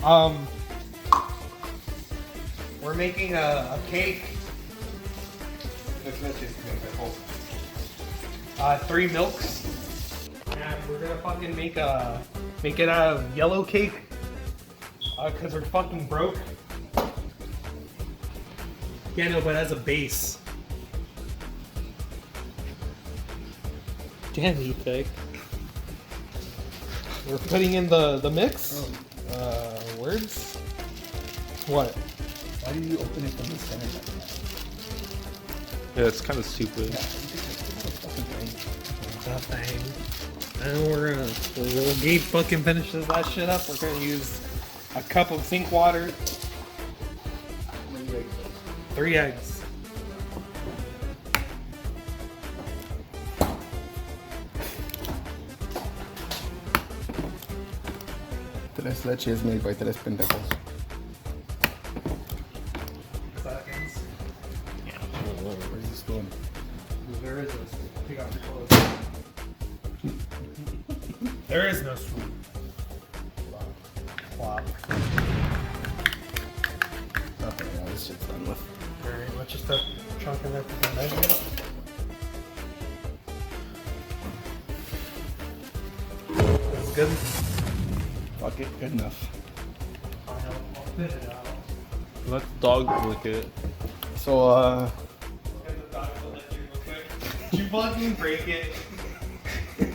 Um, we're making a cake. 3 milks. And we're gonna fucking make it out of yellow cake. Cause we're fucking broke. Yeah, no, but as a base. Damn, you thick. We're putting in the mix. Words? What? Why do you open it from the center like that? Yeah, it's kind of stupid. Nothing. And we'll Gabe fucking finishes that shit up. We're gonna use a cup of sink water. 3 eggs. Tres leches made by tres pendejos. Seconds. Yeah. Where's the spoon? There is no spoon. Take off your clothes. There is no spoon. Flop. Okay, now this shit's done with. Alright, let's just start chunking it and measure it. That's good. Fuck it, good enough. I'll fit it out. Let the dog lick it. So, Get the dog to lick you real quick. You fucking break it.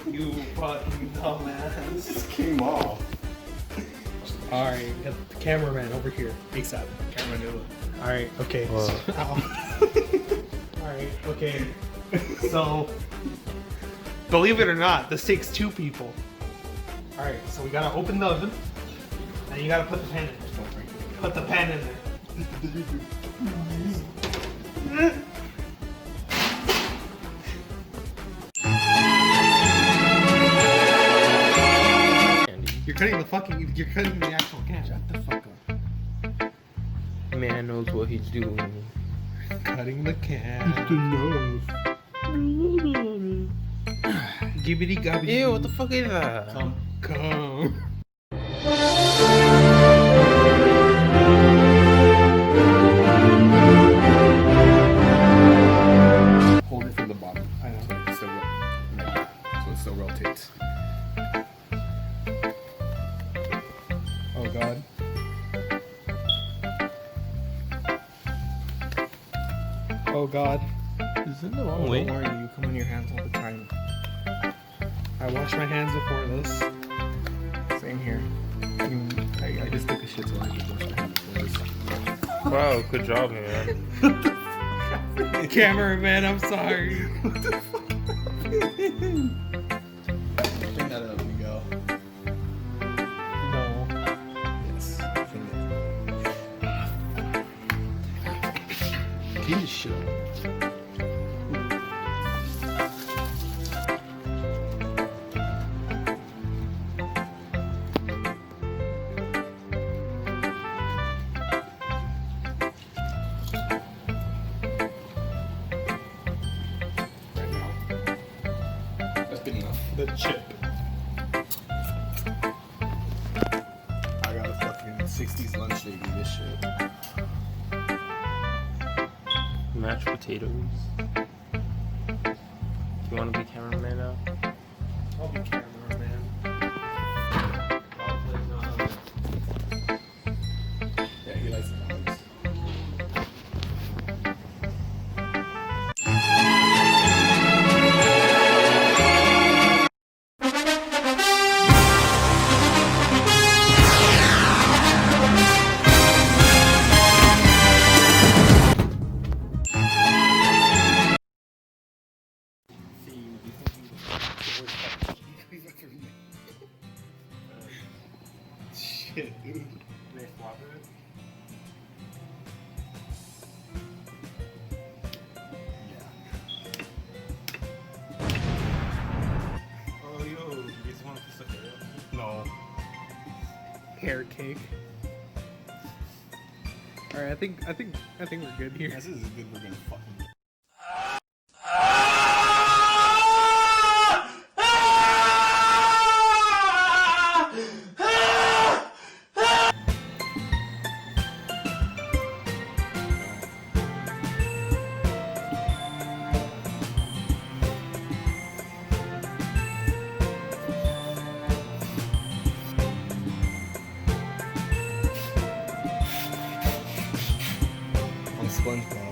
You fucking dumbass. this came off. Alright, get the cameraman over here. ASAP. Camera knew it. Alright, okay. Wow. Alright, okay. So, believe it or not, this takes 2 people. Alright, so we gotta open the oven, and you gotta put the pan in there. Put the pan in there. You're cutting the actual can. Shut the fuck up. Man knows what he's doing. Cutting the can. nose. Gibbity gobbity. Ew, what the fuck is that? Come. Hold it from the bottom. I know. So it still, like that. So it still rotates. Oh god. Oh god. Is it the wrong way? Don't worry, you come on your hands all the time. I washed my hands before this. Same here. I just took a shit, so I just washed my hands before this. Wow, good job, man. Cameraman, I'm sorry. Bring that up, we go. No. Yes. Clean this shit up. Right now. That's good enough. The chip. I got a fucking 60s lunch lady, this shit. Mashed potatoes. Do you want to be cameraman now? I'll be cameraman. Yeah, he likes the dogs. Shit, dude. They flop it? Oh, yo, you guys want a piece of hair? No. Hair cake. Alright, I think we're good here. This is good. We're gonna fucking. SpongeBob.